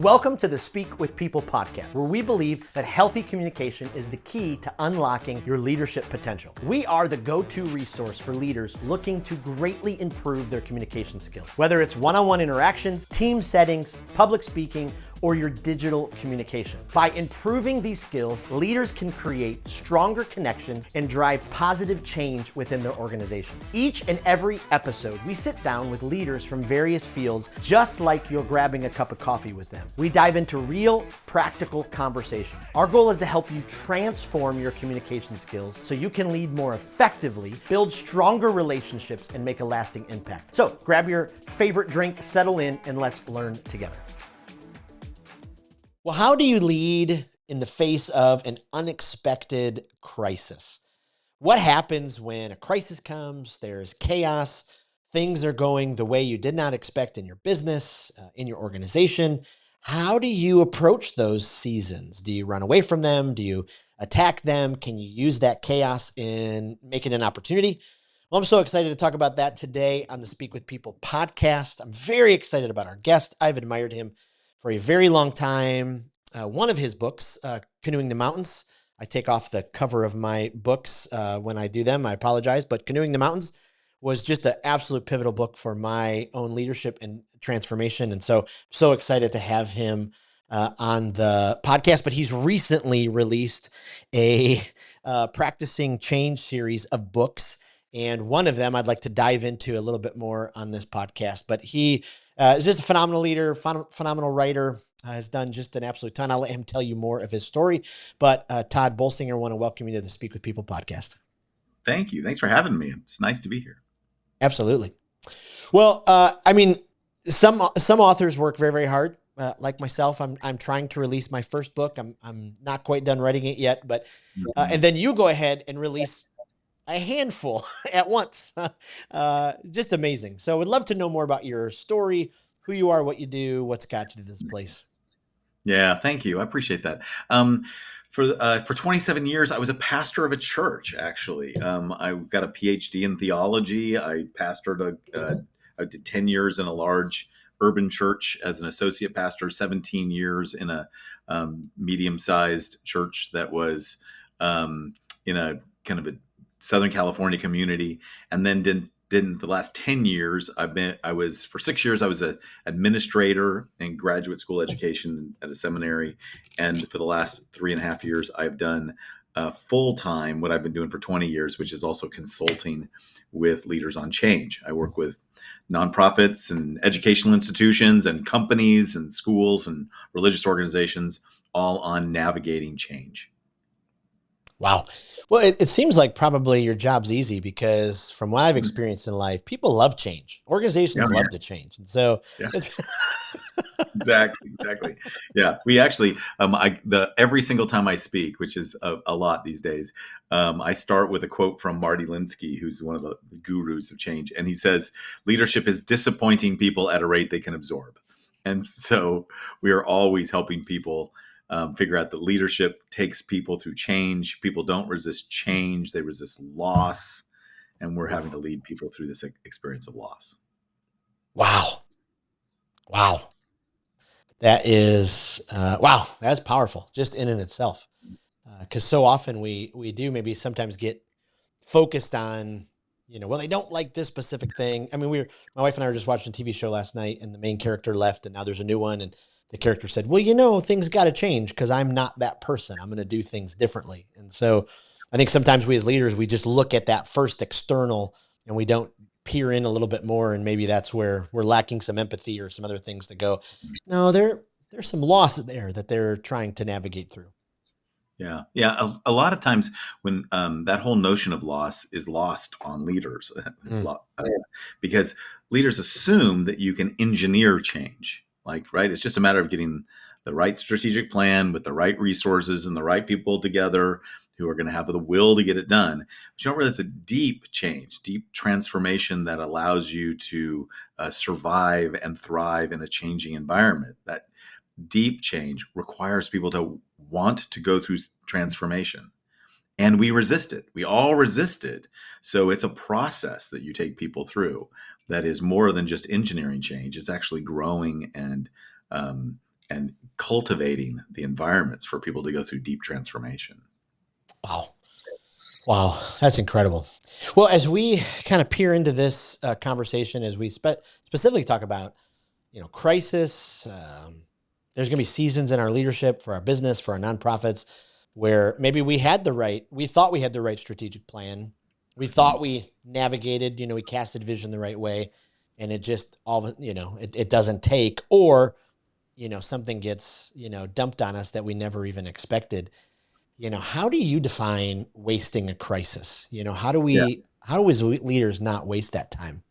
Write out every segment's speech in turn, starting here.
Welcome to the Speak with People podcast, where we believe that healthy communication is the key to unlocking your leadership potential. We are the go-to resource for leaders looking to greatly improve their communication skills, whether it's one-on-one interactions, team settings, public speaking, or your digital communication. By improving these skills, leaders can create stronger connections and drive positive change within their organization. Each and every episode, we sit down with leaders from various fields, just like you're grabbing a cup of coffee with them. We dive into real, practical conversations. Our goal is to help you transform your communication skills so you can lead more effectively, build stronger relationships, and make a lasting impact. So grab your favorite drink, settle in, and let's learn together. Well, how do you lead in the face of an unexpected crisis? What happens when a crisis comes? There's chaos. Things are going the way you did not expect in your business, in your organization. How do you approach those seasons? Do you run away from them? Do you attack them? Can you use that chaos in making an opportunity? Well, I'm so excited to talk about that today on the Speak with People podcast. I'm very excited about our guest. I've admired him for a very long time. One of his books, Canoeing the Mountains. I take off the cover of my books when I do them. I apologize, but Canoeing the Mountains was just an absolute pivotal book for my own leadership and transformation. And so excited to have him on the podcast. But he's recently released a practicing change series of books. And one of them I'd like to dive into a little bit more on this podcast. But he is just a phenomenal leader, phenomenal writer, has done just an absolute ton. I'll let him tell you more of his story. But Tod Bolsinger, I want to welcome you to the Speak with People podcast. Thank you. Thanks for having me. It's nice to be here. Absolutely. Well, some authors work very, very hard. Like myself, I'm trying to release my first book. I'm not quite done writing it yet, but and then you go ahead and release a handful at once. Just amazing. So would love to know more about your story, who you are, what you do, what's got you to this place. Yeah, thank you. I appreciate that. For 27 years, I was a pastor of a church, actually. I got a PhD in theology. I pastored I did 10 years in a large urban church as an associate pastor, 17 years in a medium-sized church that was in a kind of a Southern California community, and then did the last 10 years. For 6 years, I was an administrator in graduate school education at a seminary. And for the last 3.5 years, I've done full-time what I've been doing for 20 years, which is also consulting with leaders on change. I work with nonprofits and educational institutions and companies and schools and religious organizations, all on navigating change. Wow. Well, it seems like probably your job's easy because from what I've experienced in life, people love change. Organizations love to change. And so it's Exactly. Yeah. We actually, every single time I speak, which is a lot these days, I start with a quote from Marty Linsky, who's one of the gurus of change. And he says, leadership is disappointing people at a rate they can absorb. And so we are always helping people figure out that leadership takes people through change. People don't resist change. They resist loss. And we're having to lead people through this experience of loss. Wow. That is, that's powerful just in and itself. Because so often we do maybe sometimes get focused on, well, they don't like this specific thing. I mean, my wife and I were just watching a TV show last night and the main character left and now there's a new one. And the character said, well, things got to change because I'm not that person. I'm going to do things differently. And so I think sometimes we as leaders, we just look at that first external and we don't peer in a little bit more. And maybe that's where we're lacking some empathy or some other things to go, no, there's some loss there that they're trying to navigate through. Yeah. A lot of times when that whole notion of loss is lost on leaders, because leaders assume that you can engineer change. Right? It's just a matter of getting the right strategic plan with the right resources and the right people together who are going to have the will to get it done. But you don't realize the deep change, deep transformation that allows you to survive and thrive in a changing environment. That deep change requires people to want to go through transformation. And we resist it. We all resist it. So it's a process that you take people through that is more than just engineering change. It's actually growing and and cultivating the environments for people to go through deep transformation. Wow. Wow. That's incredible. Well, as we kind of peer into this conversation, as we specifically talk about, crisis, there's going to be seasons in our leadership for our business, for our nonprofits, where maybe we thought we had the right strategic plan. We thought we navigated, we casted vision the right way, and it just it doesn't take, or, something gets, dumped on us that we never even expected. How do you define wasting a crisis? How do we as leaders not waste that time?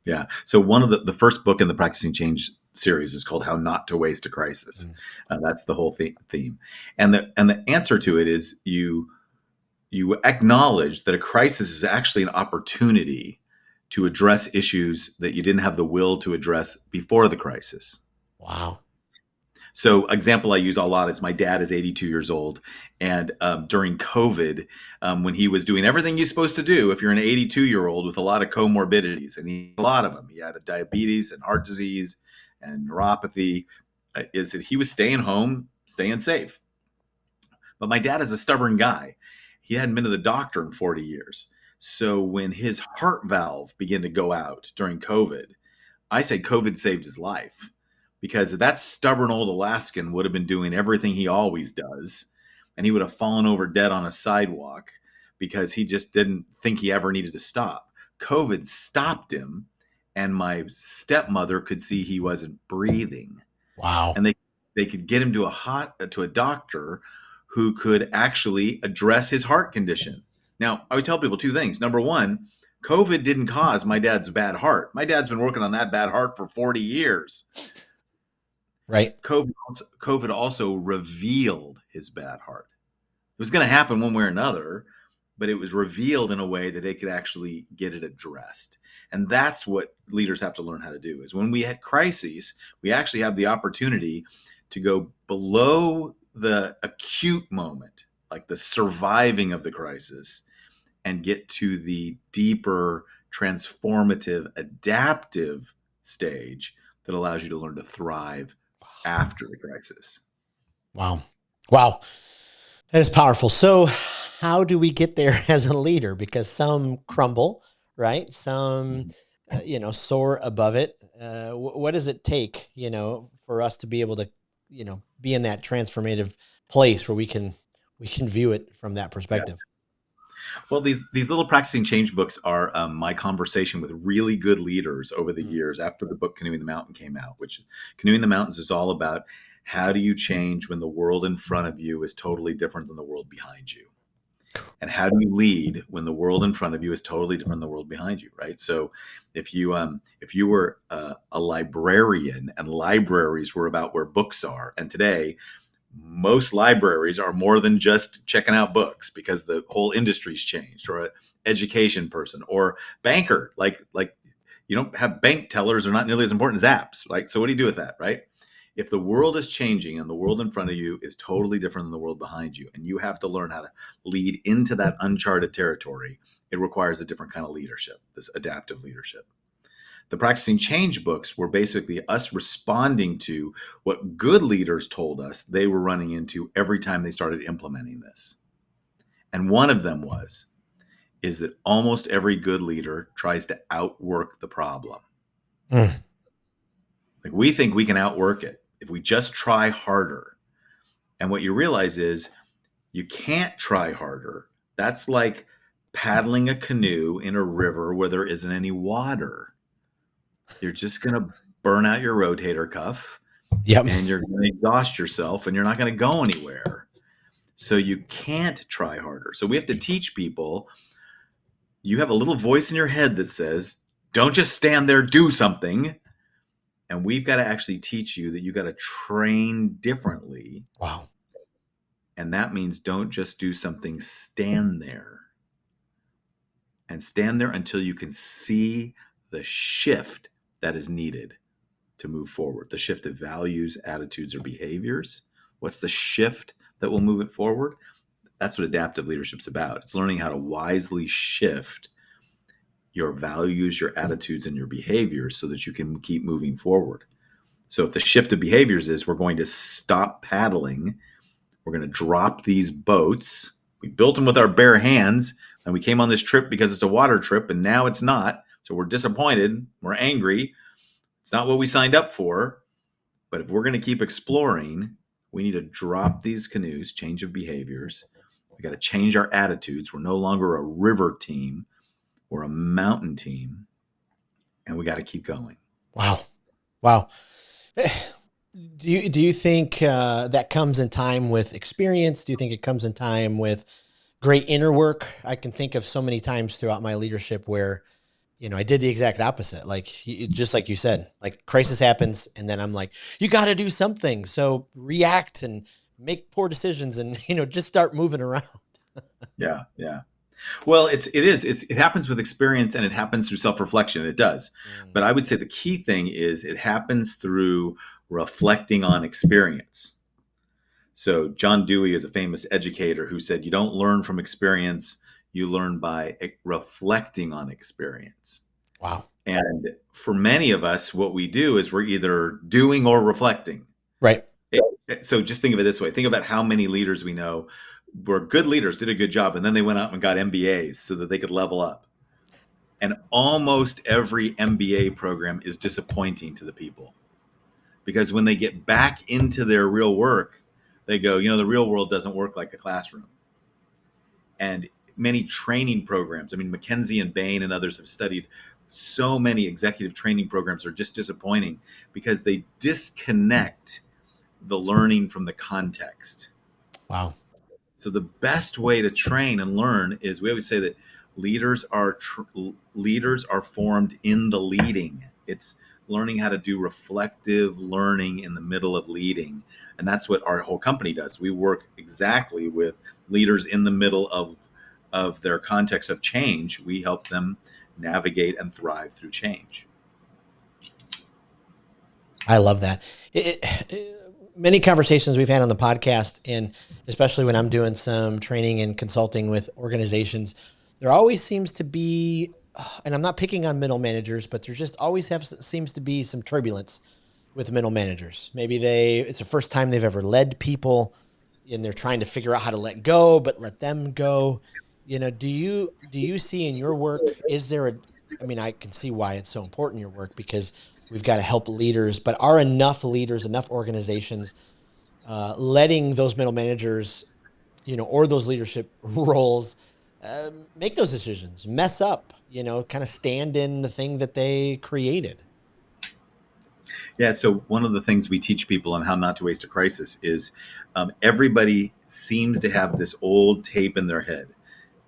Yeah. So one of the first book in the Practicing Change series is called "How Not to Waste a Crisis." Mm. That's the whole theme, and the answer to it is you acknowledge that a crisis is actually an opportunity to address issues that you didn't have the will to address before the crisis. Wow. So, example I use a lot is my dad is 82 years old, and during COVID, when he was doing everything you're supposed to do, if you're an 82-year-old with a lot of comorbidities, and a lot of them, he had a diabetes and heart disease and neuropathy, is that he was staying home, staying safe. But my dad is a stubborn guy. He hadn't been to the doctor in 40 years. So when his heart valve began to go out during COVID, I say COVID saved his life, because that stubborn old Alaskan would have been doing everything he always does, and he would have fallen over dead on a sidewalk because he just didn't think he ever needed to stop. COVID stopped him, and my stepmother could see he wasn't breathing, Wow. and they could get him to a doctor who could actually address his heart condition. Now, I would tell people two things. Number one, COVID didn't cause my dad's bad heart. My dad's been working on that bad heart for 40 years. Right. COVID also revealed his bad heart. It was going to happen one way or another, but it was revealed in a way that they could actually get it addressed. And that's what leaders have to learn how to do, is when we had crises, we actually have the opportunity to go below the acute moment, like the surviving of the crisis, and get to the deeper, transformative, adaptive stage that allows you to learn to thrive after the crisis. Wow. Wow. That is powerful. So, how do we get there as a leader? Because some crumble, right? Some, soar above it. What does it take, for us to be able to, be in that transformative place where we can view it from that Yeah. perspective? Well, these little practicing change books are my conversation with really good leaders over the Mm. years after the book Canoeing the Mountain came out, which Canoeing the Mountains is all about how do you change when the world in front of you is totally different than the world behind you. And how do you lead when the world in front of you is totally different than the world behind you, right? So if you were a librarian and libraries were about where books are, and today most libraries are more than just checking out books because the whole industry's changed, or an education person or banker, like you don't have bank tellers are not nearly as important as apps. Like, so what do you do with that, right? If the world is changing and the world in front of you is totally different than the world behind you, and you have to learn how to lead into that uncharted territory, it requires a different kind of leadership, this adaptive leadership. The Practicing Change books were basically us responding to what good leaders told us they were running into every time they started implementing this. And one of them is that almost every good leader tries to outwork the problem. Mm. Like, we think we can outwork it if we just try harder. And what you realize is you can't try harder. That's like paddling a canoe in a river where there isn't any water. You're just going to burn out your rotator cuff, Yep. and you're going to exhaust yourself, and you're not going to go anywhere. So you can't try harder. So we have to teach people, you have a little voice in your head that says, don't just stand there, do something. And we've got to actually teach you that you got to train differently. Wow. And that means don't just do something, stand there. And stand there until you can see the shift that is needed to move forward. The shift of values, attitudes, or behaviors. What's the shift that will move it forward? That's what adaptive leadership's about. It's learning how to wisely shift your values, your attitudes, and your behaviors so that you can keep moving forward. So if the shift of behaviors is we're going to stop paddling, we're going to drop these boats. We built them with our bare hands, and we came on this trip because it's a water trip, and now it's not. So we're disappointed. We're angry. It's not what we signed up for. But if we're going to keep exploring, we need to drop these canoes, change of behaviors. We got to change our attitudes. We're no longer a river team. We're a mountain team, and we got to keep going. Wow. Wow. Do you think that comes in time with experience? Do you think it comes in time with great inner work? I can think of so many times throughout my leadership where, I did the exact opposite. Like, just like you said, like crisis happens. And then I'm like, you got to do something. So react and make poor decisions and, just start moving around. Yeah, yeah. Well, it happens with experience and it happens through self-reflection. It does. Mm, But I would say the key thing is it happens through reflecting on experience. So John Dewey is a famous educator who said you don't learn from experience, you learn by reflecting on experience. wow. And for many of us, what we do is we're either doing or reflecting. Right. So just think of it this way. Think about how many leaders we know were good leaders, did a good job, and then they went out and got MBAs so that they could level up. And almost every MBA program is disappointing to the people because when they get back into their real work, they go, the real world doesn't work like a classroom. And many training programs, I mean, McKinsey and Bain and others have studied so many executive training programs are just disappointing because they disconnect the learning from the context. Wow. So the best way to train and learn is we always say that leaders are formed in the leading. It's learning how to do reflective learning in the middle of leading, and that's what our whole company does. We work exactly with leaders in the middle of their context of change. We help them navigate and thrive through change. I love that. Many conversations we've had on the podcast, and especially when I'm doing some training and consulting with organizations, there always seems to be, and I'm not picking on middle managers, but there just always seems to be some turbulence with middle managers. Maybe it's the first time they've ever led people, and they're trying to figure out how to let go, but let them go. Do you see in your work, I mean, I can see why it's so important in your work because we've got to help leaders, but are enough leaders, enough organizations letting those middle managers, or those leadership roles make those decisions, mess up, kind of stand in the thing that they created? Yeah. So one of the things we teach people on how not to waste a crisis is everybody seems to have this old tape in their head.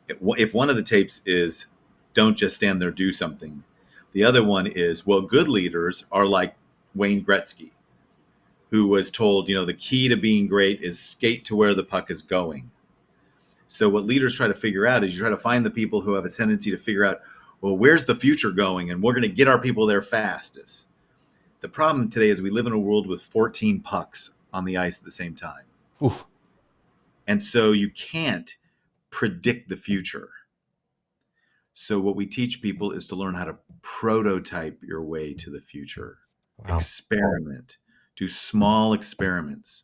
If one of the tapes is don't just stand there, do something. The other one is, well, good leaders are like Wayne Gretzky, who was told, the key to being great is skate to where the puck is going. So what leaders try to figure out is you try to find the people who have a tendency to figure out, well, where's the future going? And we're going to get our people there fastest. The problem today is we live in a world with 14 pucks on the ice at the same time. Ooh, And so you can't predict the future. So what we teach people is to learn how to prototype your way to the future. wow. Experiment. Do small experiments.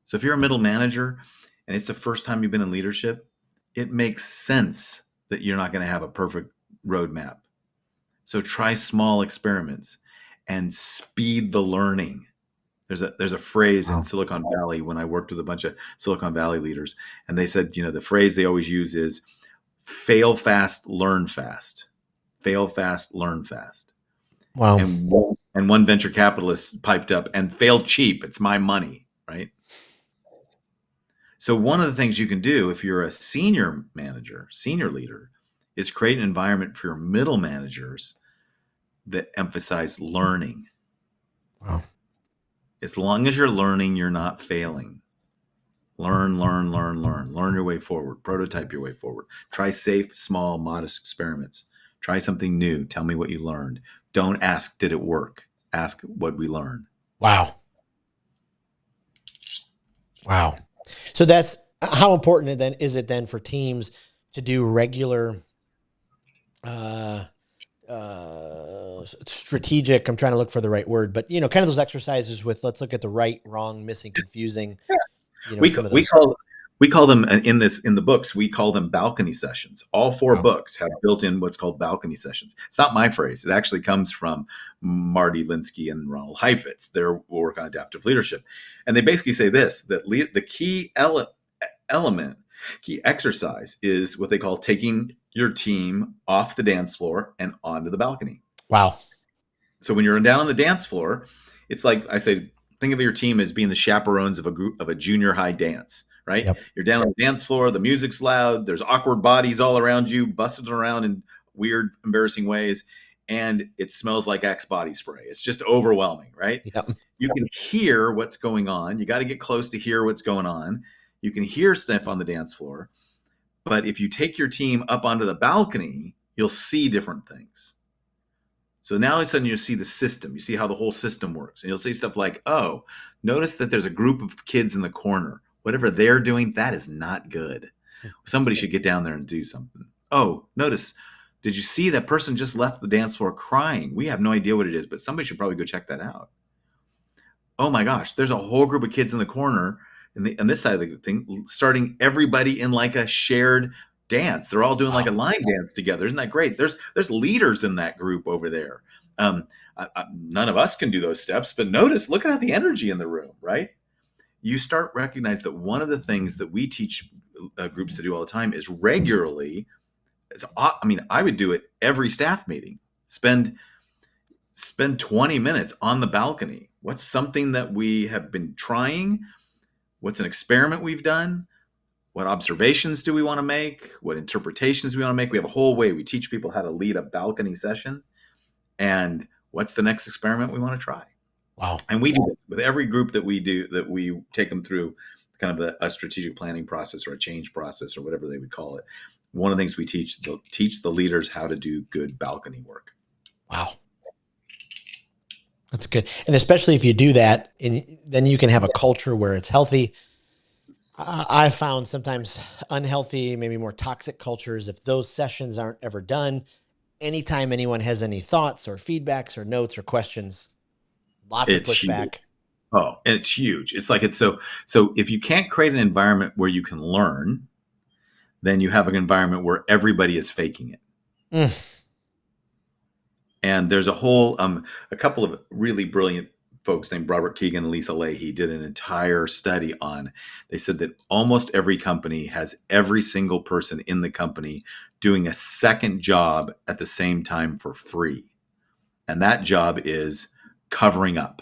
So if you're a middle manager and it's the first time you've been in leadership, it makes sense that you're not going to have a perfect roadmap. So try small experiments and speed the learning. There's a phrase in Wow. Silicon Valley when I worked with a bunch of Silicon Valley leaders, and they said, the phrase they always use is fail fast, learn fast. Fail fast, learn fast. Wow. And one venture capitalist piped up, and fail cheap. It's my money, right? So one of the things you can do if you're a senior manager, senior leader, is create an environment for your middle managers that emphasize learning. Wow. As long as you're learning, you're not failing. Learn, learn, learn, learn. Learn your way forward. Prototype your way forward. Try safe, small, modest experiments. Try something new. Tell me what you learned. Don't ask, did it work? Ask, what we learn. Wow. Wow. So that's how important is it then for teams to do regular uh, strategic. I'm trying to look for the right word, but kind of those exercises with, let's look at the right, wrong, missing, confusing, We some of we those. call we call them in the books. We call them balcony sessions. All four Wow. books have built in what's called balcony sessions. It's not my phrase. It actually comes from Marty Linsky and Ronald Heifetz. Their work on adaptive leadership, and they basically say this: that the element, key exercise is what they call taking your team off the dance floor and onto the balcony. Wow. So when you're down on the dance floor, it's like I say, think of your team as being the chaperones of a junior high dance, right? Yep. You're down on the dance floor, the music's loud, there's awkward bodies all around you, busting around in weird, embarrassing ways, and it smells like Axe body spray. It's just overwhelming, right? Yep. You can hear what's going on. You got to get close to hear what's going on. You can hear stuff on the dance floor, but if you take your team up onto the balcony, you'll see different things. So now all of a sudden you see the system, you see how the whole system works. And you'll see stuff like, oh, notice that there's a group of kids in the corner. Whatever they're doing, that is not good. Somebody should get down there and do something. Oh, notice, did you see that person just left the dance floor crying? We have no idea what it is, but somebody should probably go check that out. Oh my gosh, there's a whole group of kids in the corner on this side of the thing, starting everybody in like a shared dance. They're all doing like a line dance together. Isn't that great? There's leaders in that group over there. None of us can do those steps, but notice, look at the energy in the room, right? You start recognize that one of the things that we teach groups to do all the time is regularly. I would do it every staff meeting. Spend 20 minutes on the balcony. What's something that we have been trying? What's an experiment we've done? What observations do we want to make? What interpretations do we want to make? We have a whole way. We teach people how to lead a balcony session. And what's the next experiment we want to try? Wow. And we do this with every group that we do, that we take them through kind of a strategic planning process or a change process or whatever they would call it. One of the things we teach the leaders how to do good balcony work. Wow. That's good. And especially if you do that, and then you can have a culture where it's healthy. I found sometimes unhealthy, maybe more toxic cultures, if those sessions aren't ever done, anytime anyone has any thoughts or feedbacks or notes or questions, lots of pushback. Oh, and it's huge. It's like, so if you can't create an environment where you can learn, then you have an environment where everybody is faking it. And there's a couple of really brilliant folks named Robert Keegan and Lisa Leahy did an entire study on. They said that almost every company has every single person in the company doing a second job at the same time for free. And that job is covering up.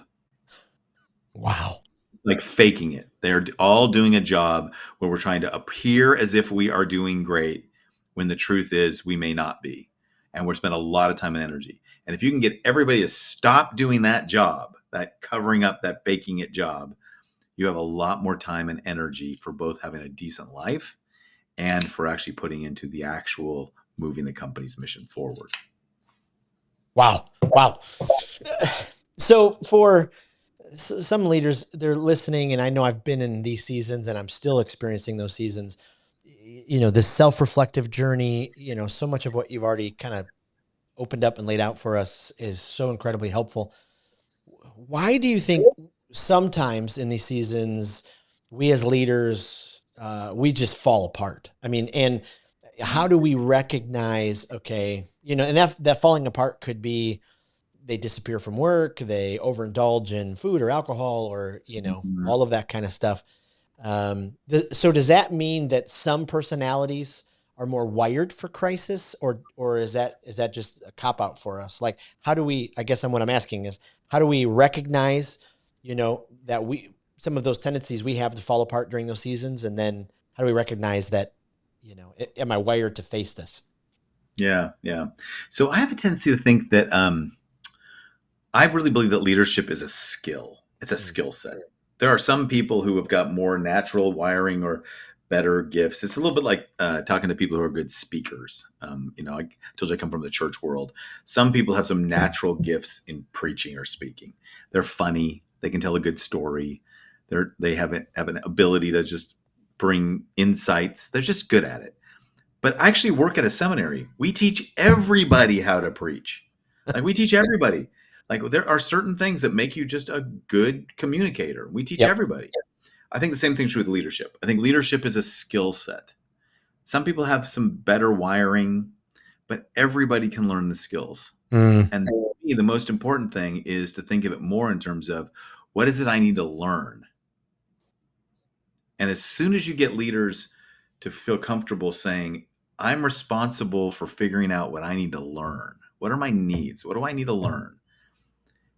Wow. Like faking it. They're all doing a job where we're trying to appear as if we are doing great when the truth is we may not be. And we're spending a lot of time and energy. And if you can get everybody to stop doing that job, that covering up, that faking it job, you have a lot more time and energy for both having a decent life and for actually putting into the actual moving the company's mission forward. Wow. So for some leaders, they're listening, and I know I've been in these seasons and I'm still experiencing those seasons, this self-reflective journey, so much of what you've already kind of opened up and laid out for us is so incredibly helpful. Why do you think sometimes in these seasons, we as leaders, we just fall apart? I mean, and how do we recognize, okay, and that falling apart could be they disappear from work, they overindulge in food or alcohol or, all of that kind of stuff. So does that mean that some personalities are more wired for crisis, or is that just a cop out for us? Like, how do we, I guess what I'm asking is, how do we recognize, that some of those tendencies we have to fall apart during those seasons? And then how do we recognize that, am I wired to face this? Yeah. So I have a tendency to think that, I really believe that leadership is a skill. It's a skill set. There are some people who have got more natural wiring or better gifts. It's a little bit like talking to people who are good speakers. I told you I come from the church world. Some people have some natural gifts in preaching or speaking. They're funny. They can tell a good story. They have an ability to just bring insights. They're just good at it. But I actually work at a seminary. We teach everybody how to preach. Like we teach everybody. Like there are certain things that make you just a good communicator. We teach Yep. everybody. I think the same thing's true with leadership. I think leadership is a skill set. Some people have some better wiring, but everybody can learn the skills. Mm, And for me, the most important thing is to think of it more in terms of what is it I need to learn? And as soon as you get leaders to feel comfortable saying, I'm responsible for figuring out what I need to learn. What are my needs? What do I need to learn?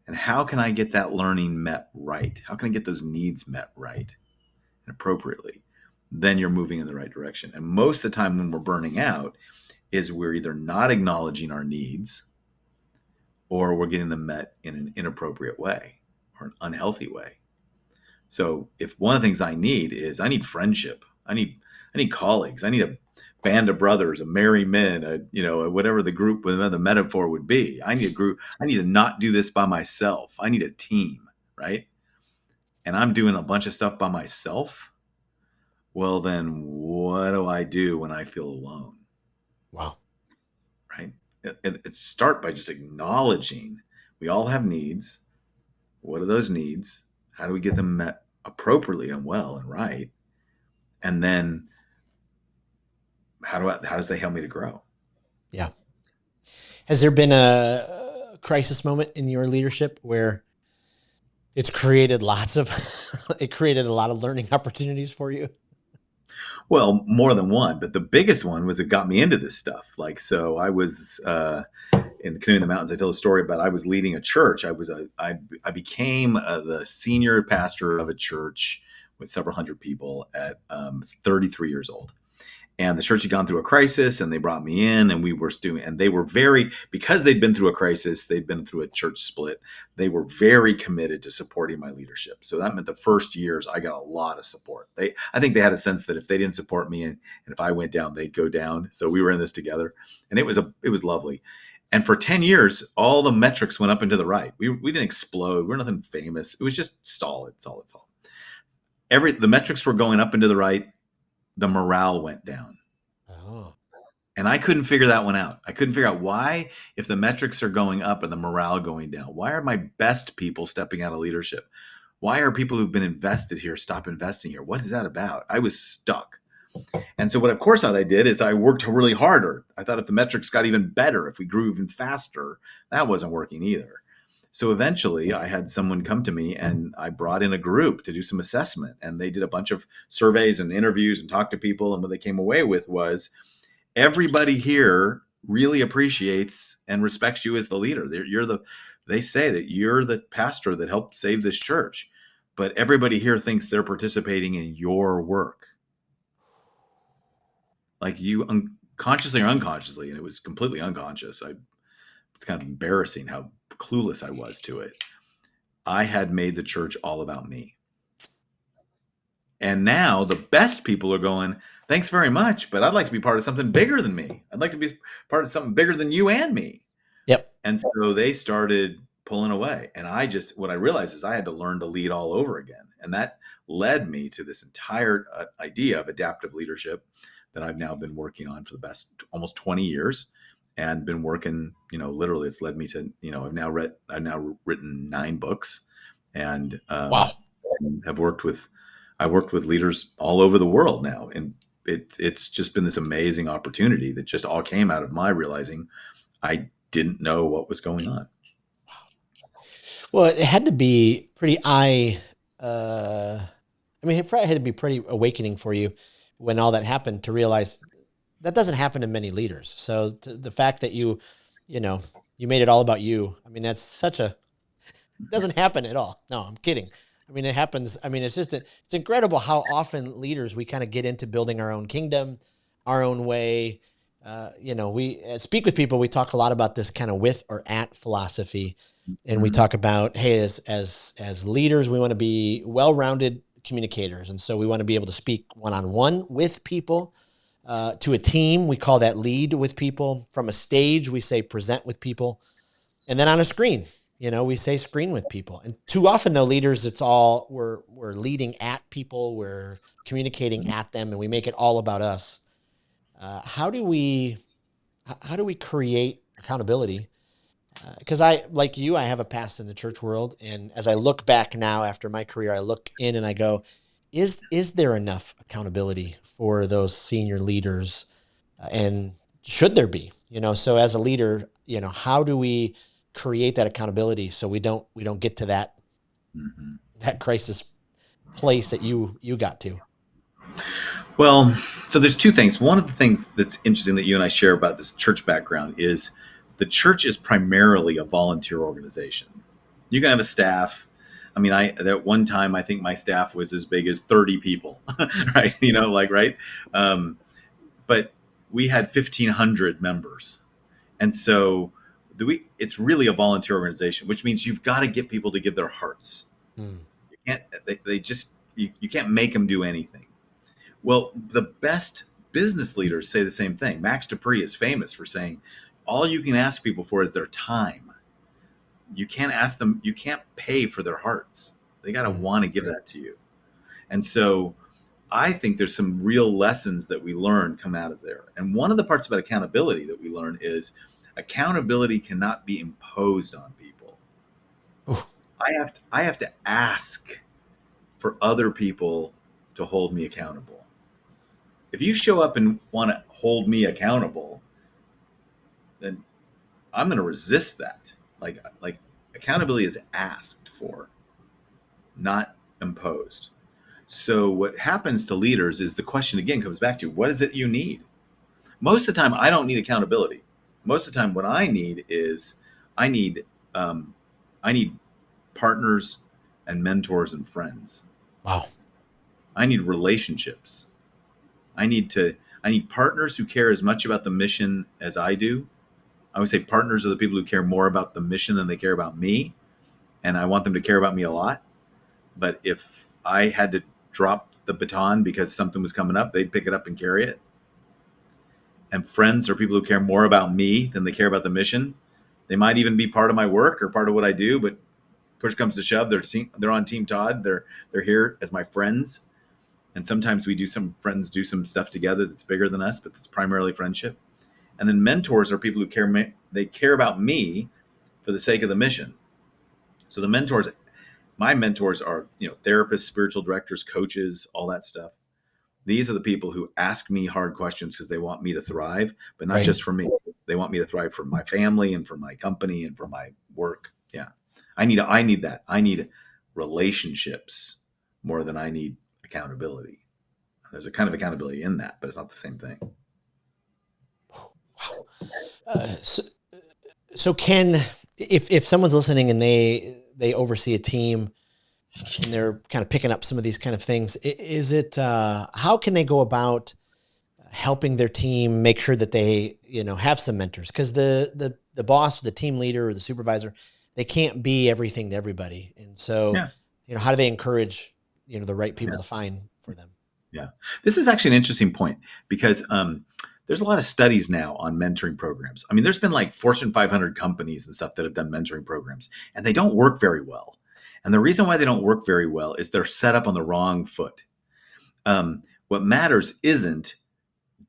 And how can I get that learning met right? How can I get those needs met right and appropriately? Then you're moving in the right direction. And most of the time when we're burning out is we're either not acknowledging our needs or we're getting them met in an inappropriate way or an unhealthy way. So if one of the things I need is I need friendship, I need colleagues, I need a band of brothers, a merry men, whatever the group, whatever the metaphor would be. I need a group. I need to not do this by myself. I need a team, right? And I'm doing a bunch of stuff by myself. Well, then what do I do when I feel alone, wow. right? It start by just acknowledging we all have needs. What are those needs? How do we get them met appropriately and well and right? And then how does they help me to grow? Yeah. Has there been a crisis moment in your leadership where it's created lots of, it created a lot of learning opportunities for you? Well, more than one, but the biggest one was it got me into this stuff. Like, so I was in the Canoe in the Mountains. I tell a story about I was leading a church. I became the senior pastor of a church with several hundred people at 33 years old. And the church had gone through a crisis and they brought me in and we were doing, and they were very, because they'd been through a crisis, they'd been through a church split. They were very committed to supporting my leadership. So that meant the first years I got a lot of support. I think they had a sense that if they didn't support me and if I went down, they'd go down. So we were in this together and it was lovely. And for 10 years, all the metrics went up and to the right. We didn't explode. We're nothing famous. It was just solid. The metrics were going up and to the right. The morale went down. Oh, And I couldn't figure that one out. I couldn't figure out why, if the metrics are going up and the morale going down, why are my best people stepping out of leadership? Why are people who've been invested here stop investing here? What is that about? I was stuck. And so what of course I did is I worked really harder. I thought if the metrics got even better, if we grew even faster, that wasn't working either. So eventually I had someone come to me and I brought in a group to do some assessment and they did a bunch of surveys and interviews and talked to people. And what they came away with was everybody here really appreciates and respects you as the leader. They say that you're the pastor that helped save this church, but everybody here thinks they're participating in your work. Like you consciously or unconsciously, and it was completely unconscious. It's kind of embarrassing how clueless I was to it. I had made the church all about me. And now the best people are going, thanks very much, but I'd like to be part of something bigger than me. I'd like to be part of something bigger than you and me. yep. And so they started pulling away. And what I realized is I had to learn to lead all over again. And that led me to this entire idea of adaptive leadership that I've now been working on for the best almost 20 years and been working, literally it's led me to, I've now written 9 books and Wow. have I worked with leaders all over the world now. And it's just been this amazing opportunity that just all came out of my realizing I didn't know what was going on. Well, it had to be pretty I mean, it probably had to be pretty awakening for you when all that happened to realize that doesn't happen to many leaders. So the fact that you know, you made it all about you. I mean, that's such a doesn't happen at all. No, I'm kidding. I mean, it happens. I mean, it's incredible how often leaders we kind of get into building our own kingdom, our own way. We speak with people. We talk a lot about this kind of with or at philosophy, and we Mhm. talk about hey, as leaders, we want to be well-rounded communicators, and so we want to be able to speak one-on-one with people. To a team, we call that lead with people. From a stage, we say present with people, and then on a screen, we say screen with people. And too often though, leaders, it's all we're leading at people, we're communicating at them, and we make it all about us. How do we create accountability Because I, like you, I have a past in the church world, and as I look back now after my career, I look in and I go, is there enough accountability for those senior leaders, and should there be? So as a leader, how do we create that accountability so we don't get to Mhm. that crisis place that you got to? Well, so there's two things. One of the things that's interesting that you and I share about this church background is the church is primarily a volunteer organization. You can have a staff. I mean, I at one time I think my staff was as big as 30 people, Hmm. right? Right? Um, but we had 1,500 members, and so it's really a volunteer organization, which means you've got to get people to give their hearts. Hmm. You can't. They just you can't make them do anything. Well, the best business leaders say the same thing. Max Dupree is famous for saying, all you can ask people for is their time. You can't ask them, you can't pay for their hearts. They got to Hmm. want to give that to you. And so I think there's some real lessons that we learn come out of there. And one of the parts about accountability that we learn is accountability cannot be imposed on people. Ooh, I have to ask for other people to hold me accountable. If you show up and want to hold me accountable, then I'm going to resist that. Like accountability is asked for, not imposed. So what happens to leaders is the question again comes back to what is it you need? Most of the time, I don't need accountability. Most of the time, what I need is I need um, I need partners and mentors and friends. wow. I need relationships. I need partners who care as much about the mission as I do. I would say partners are the people who care more about the mission than they care about me, and I want them to care about me a lot. But if I had to drop the baton because something was coming up, they'd pick it up and carry it. And friends are people who care more about me than they care about the mission. They might even be part of my work or part of what I do, but push comes to shove, they're on Team Tod. They're here as my friends, and sometimes friends do some stuff together that's bigger than us, but it's primarily friendship. And then mentors are people who they care about me for the sake of the mission. So my mentors are, therapists, spiritual directors, coaches, all that stuff. These are the people who ask me hard questions because they want me to thrive, but not Right. just for me. They want me to thrive for my family and for my company and for my work. Yeah. I need that. I need relationships more than I need accountability. There's a kind of accountability in that, but it's not the same thing. Wow. So can, if someone's listening and they oversee a team and they're kind of picking up some of these kind of things, is it how can they go about helping their team make sure that they have some mentors? Because the boss, the team leader, or the supervisor, they can't be everything to everybody, and so Yeah. how do they encourage the right people Yeah. to find for them? Yeah. This is actually an interesting point because there's a lot of studies now on mentoring programs. I mean, there's been like Fortune 500 companies and stuff that have done mentoring programs, and they don't work very well. And the reason why they don't work very well is they're set up on the wrong foot. What matters isn't,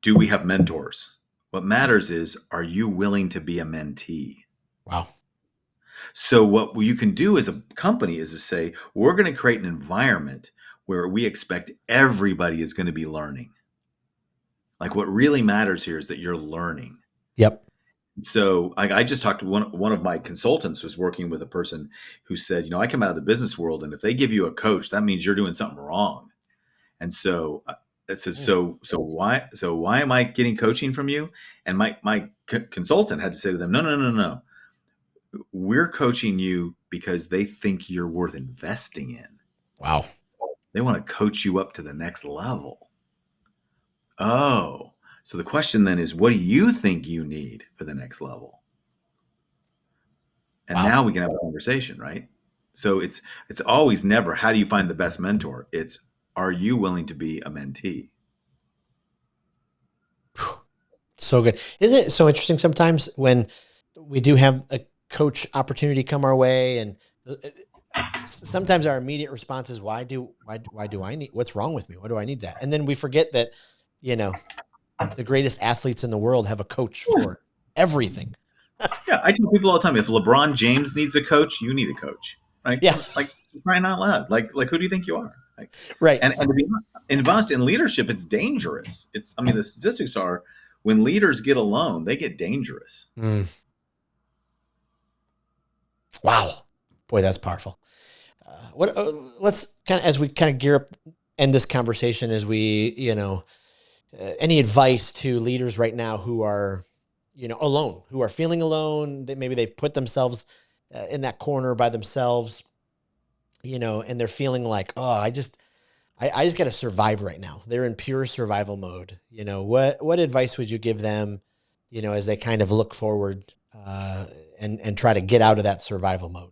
do we have mentors? What matters is, are you willing to be a mentee? Wow. So what you can do as a company is to say, we're going to create an environment where we expect everybody is going to be learning. Like what really matters here is that you're learning. Yep. So I just talked to one of my consultants was working with a person who said, I come out of the business world, and if they give you a coach, that means you're doing something wrong. And so it said, Mm. so why am I getting coaching from you? And my consultant had to say to them, no, no, no, no. We're coaching you because they think you're worth investing in. Wow. They want to coach you up to the next level. Oh, so the question then is, what do you think you need for the next level? And Wow. now we can have a conversation, right? So it's always never how do you find the best mentor? It's, are you willing to be a mentee? Phew. So good. Isn't it so interesting sometimes when we do have a coach opportunity come our way, and sometimes our immediate response is, why do I need, what's wrong with me? Why do I need that? And then we forget that, you know, the greatest athletes in the world have a coach for everything. Yeah, I tell people all the time, if LeBron James needs a coach, you need a coach. Yeah, Like crying out loud. Like who do you think you are? Like, right. and to be honest, in leadership, it's dangerous. I mean, the statistics are when leaders get alone, they get dangerous. Mm, wow, boy, that's powerful. What? Let's kind of as we kind of gear up, end this conversation as we, any advice to leaders right now who are, alone, who are feeling alone, that maybe they've put themselves in that corner by themselves, and they're feeling like, oh, I just got to survive right now. They're in pure survival mode. What advice would you give them, as they kind of look forward and try to get out of that survival mode?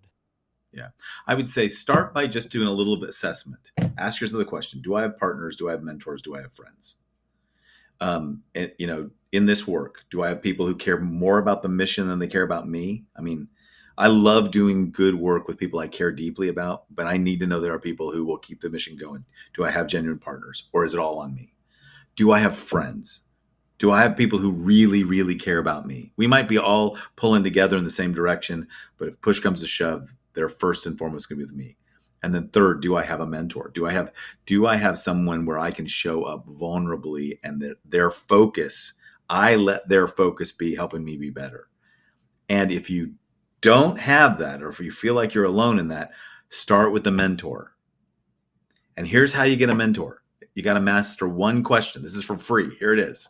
Yeah. I would say start by just doing a little bit assessment. Ask yourself the question, do I have partners? Do I have mentors? Do I have friends? In this work, do I have people who care more about the mission than they care about me? I mean, I love doing good work with people I care deeply about, but I need to know there are people who will keep the mission going. Do I have genuine partners, or is it all on me? Do I have friends? Do I have people who really, really care about me? We might be all pulling together in the same direction, but if push comes to shove, they're first and foremost going to be with me. And then third, do I have a mentor? Do I have someone where I can show up vulnerably and that I let their focus be helping me be better. And if you don't have that, or if you feel like you're alone in that, start with the mentor. And here's how you get a mentor. You got to master one question. This is for free. Here it is.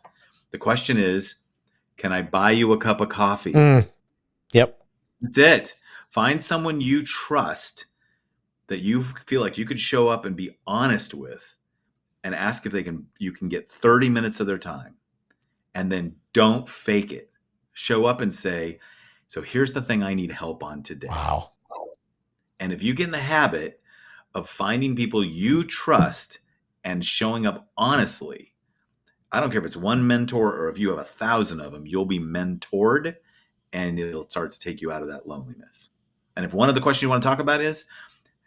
The question is, can I buy you a cup of coffee? Mm, yep. That's it. Find someone you trust that you feel like you could show up and be honest with and ask if you can get 30 minutes of their time. And then don't fake it. Show up and say, so here's the thing I need help on today. Wow. And if you get in the habit of finding people you trust and showing up honestly, I don't care if it's one mentor or if you have 1,000 of them, you'll be mentored and it'll start to take you out of that loneliness. And if one of the questions you want to talk about is,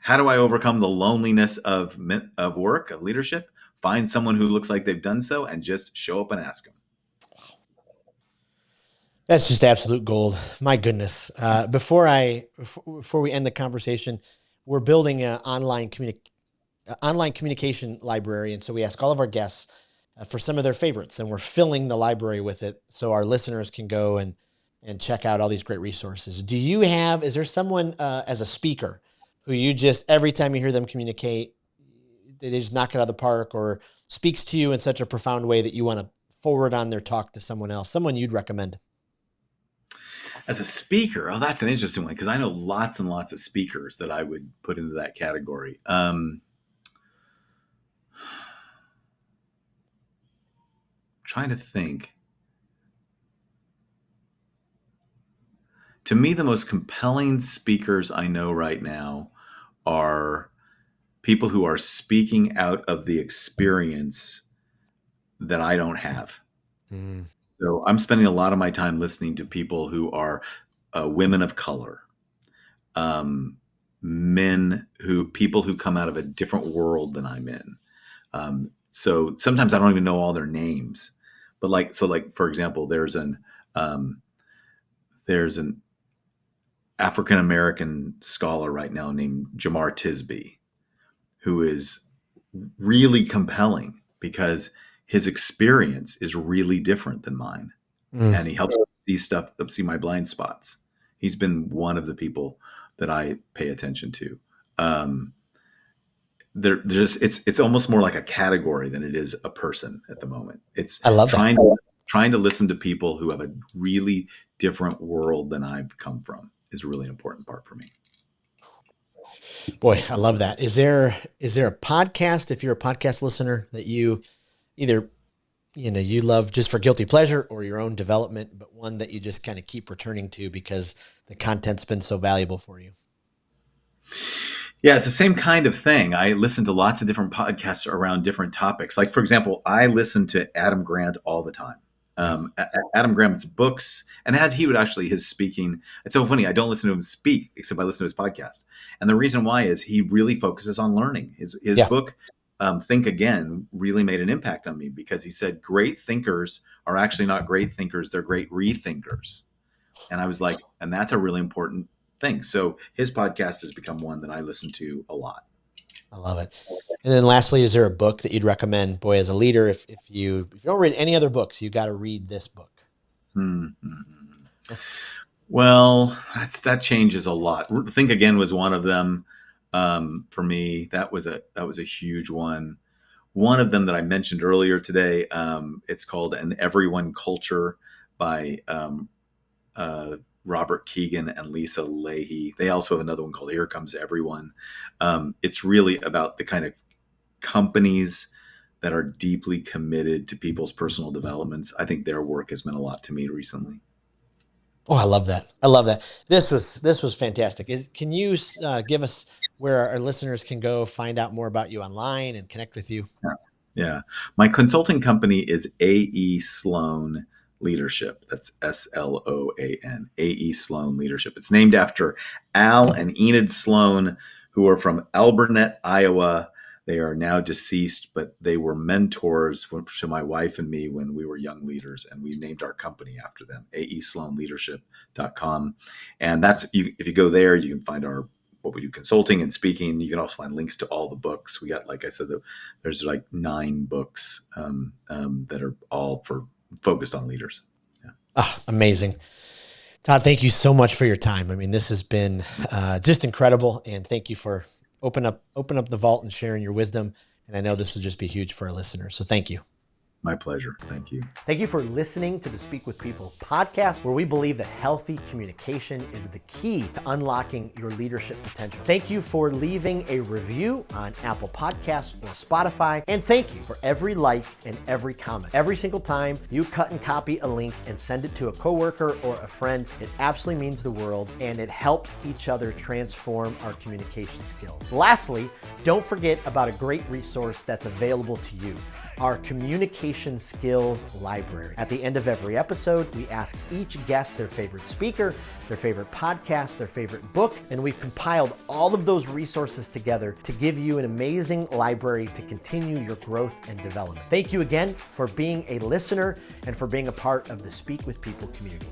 how do I overcome the loneliness of work, of leadership? Find someone who looks like they've done so and just show up and ask them. That's just absolute gold. My goodness. Before we end the conversation, we're building an online communication library, and so we ask all of our guests for some of their favorites, and we're filling the library with it so our listeners can go and check out all these great resources. Is there someone as a speaker who you just every time you hear them communicate, they just knock it out of the park or speaks to you in such a profound way that you want to forward on their talk to someone else, someone you'd recommend? As a speaker, oh, that's an interesting one because I know lots and lots of speakers that I would put into that category. Trying to think. To me, the most compelling speakers I know right now are people who are speaking out of the experience that I don't have. Mm, So I'm spending a lot of my time listening to people who are women of color, um, people who come out of a different world than I'm in. So sometimes I don't even know all their names, but like for example, there's an African American scholar right now named Jamar Tisby, who is really compelling because his experience is really different than mine, mm, and he helps me see my blind spots. He's been one of the people that I pay attention to. Um, it's almost more like a category than it is a person at the moment. It's I love that. trying to listen to people who have a really different world than I've come from is a really important part for me. Boy, I love that. Is there a podcast, if you're a podcast listener, that you either you love just for guilty pleasure or your own development, but one that you just kind of keep returning to because the content's been so valuable for you? Yeah, it's the same kind of thing. I listen to lots of different podcasts around different topics. Like, for example, I listen to Adam Grant all the time. Yeah. Adam Grant's books, and as he would actually his speaking. It's so funny. I don't listen to him speak, except I listen to his podcast. And the reason why is he really focuses on learning. His Yeah. book, Think Again, really made an impact on me because he said great thinkers are actually not great thinkers; they're great rethinkers. And I was like, and that's a really important thing. So his podcast has become one that I listen to a lot. I love it. And then lastly, is there a book that you'd recommend, boy, as a leader, if you don't read any other books, you got to read this book? Mm-hmm. Well, that changes a lot. Think Again was one of them. For me, that was a huge one. One of them that I mentioned earlier today, it's called An Everyone Culture by uh, Robert Keegan and Lisa Leahy. They also have another one called Here Comes Everyone. It's really about the kind of companies that are deeply committed to people's personal developments. I think their work has meant a lot to me recently. Oh, I love that. I love that. This was fantastic. Can you give us where our listeners can go find out more about you online and connect with you? Yeah. Yeah. My consulting company is AE Sloan Leadership. That's SLOAN, AE Sloan Leadership. It's named after Al and Enid Sloan, who are from Albernet, Iowa. They are now deceased, but they were mentors to my wife and me when we were young leaders, and we named our company after them, aesloanleadership.com. And if you go there, you can find what we do consulting and speaking. You can also find links to all the books. We got, like I said, there's like 9 books that are all focused on leaders. Yeah. Oh, amazing. Tod, thank you so much for your time. I mean, this has been just incredible. And thank you for open up the vault and sharing your wisdom. And I know this will just be huge for our listeners. So thank you. My pleasure. Thank you. Thank you for listening to the Speak with People podcast, where we believe that healthy communication is the key to unlocking your leadership potential. Thank you for leaving a review on Apple Podcasts or Spotify. And thank you for every like and every comment. Every single time you cut and copy a link and send it to a coworker or a friend, it absolutely means the world, and it helps each other transform our communication skills. Lastly, don't forget about a great resource that's available to you, our communication skills library. At the end of every episode, we ask each guest their favorite speaker, their favorite podcast, their favorite book, and we've compiled all of those resources together to give you an amazing library to continue your growth and development. Thank you again for being a listener and for being a part of the Speak with People community.